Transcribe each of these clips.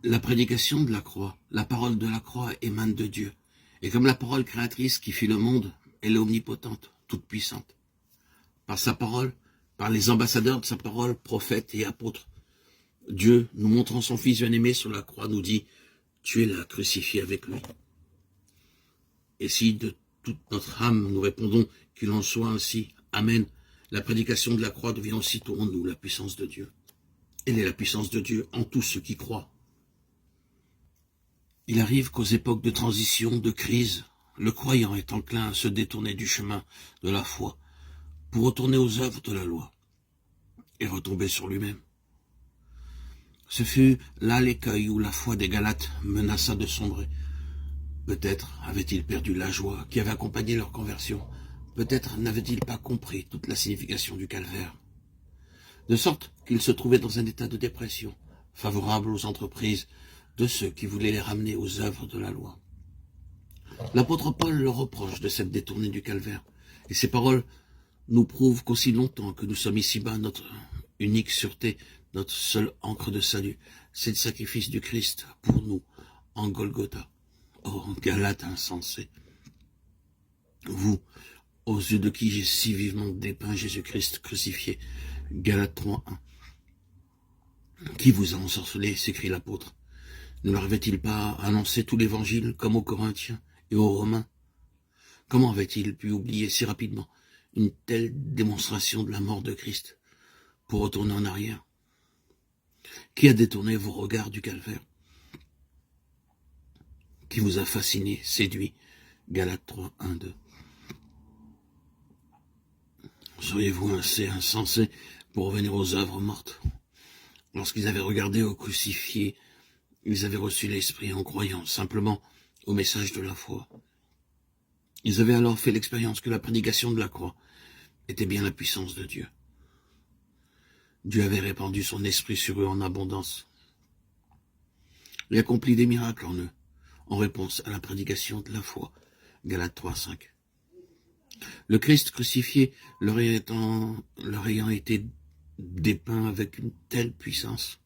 La prédication de la croix, la parole de la croix émane de Dieu. Et comme la parole créatrice qui fit le monde, elle est omnipotente, toute puissante. Par sa parole, par les ambassadeurs de sa parole, prophètes et apôtres, Dieu, nous montrant son Fils bien-aimé sur la croix, nous dit « Tu es là, crucifié avec lui ». Et si de toute notre âme nous répondons qu'il en soit ainsi, Amen, la prédication de la croix devient aussitôt en nous la puissance de Dieu. Elle est la puissance de Dieu en tous ceux qui croient. Il arrive qu'aux époques de transition, de crise, le croyant est enclin à se détourner du chemin de la foi pour retourner aux œuvres de la loi et retomber sur lui-même. Ce fut là l'écueil où la foi des Galates menaça de sombrer. Peut-être avaient-ils perdu la joie qui avait accompagné leur conversion. Peut-être n'avaient-ils pas compris toute la signification du calvaire. De sorte qu'ils se trouvaient dans un état de dépression, favorable aux entreprises de ceux qui voulaient les ramener aux œuvres de la loi. L'apôtre Paul leur reproche de s'être détourné du calvaire, et ces paroles nous prouvent qu'aussi longtemps que nous sommes ici-bas, notre unique sûreté, notre seule encre de salut, c'est le sacrifice du Christ pour nous en Golgotha. Oh, Galates insensés, vous, aux yeux de qui j'ai si vivement dépeint Jésus-Christ crucifié, Galates 3:1. Qui vous a ensorcelé, s'écrie l'apôtre. Ne leur avait-il pas annoncé tout l'évangile comme aux Corinthiens et aux Romains? Comment avait-il pu oublier si rapidement une telle démonstration de la mort de Christ pour retourner en arrière? Qui a détourné vos regards du calvaire? Qui vous a fasciné, séduit? Galates 3:1-2. Seriez-vous assez insensé pour revenir aux œuvres mortes? Lorsqu'ils avaient regardé au crucifié, ils avaient reçu l'Esprit en croyant simplement au message de la foi. Ils avaient alors fait l'expérience que la prédication de la croix était bien la puissance de Dieu. Dieu avait répandu son esprit sur eux en abondance et accompli des miracles en eux, en réponse à la prédication de la foi. Galates 3:5. Le Christ crucifié leur ayant été dépeint avec une telle puissance,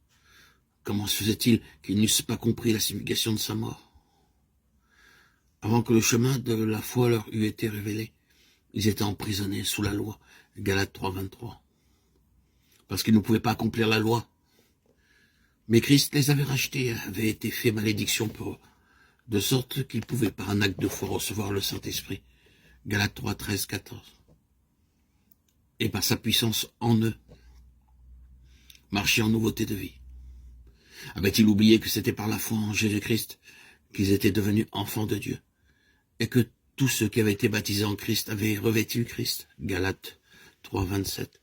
comment se faisait-il qu'ils n'eussent pas compris la signification de sa mort? Avant que le chemin de la foi leur eût été révélé, ils étaient emprisonnés sous la loi. Galates 3:23. Parce qu'ils ne pouvaient pas accomplir la loi. Mais Christ les avait rachetés, avait été fait malédiction pour eux, de sorte qu'ils pouvaient par un acte de foi recevoir le Saint-Esprit. Galates 3:13-14. Et par sa puissance en eux, marcher en nouveauté de vie. Avaient-ils oublié que c'était par la foi en Jésus-Christ qu'ils étaient devenus enfants de Dieu, et que tous ceux qui avaient été baptisés en Christ avaient revêtu Christ? Galates 3:27.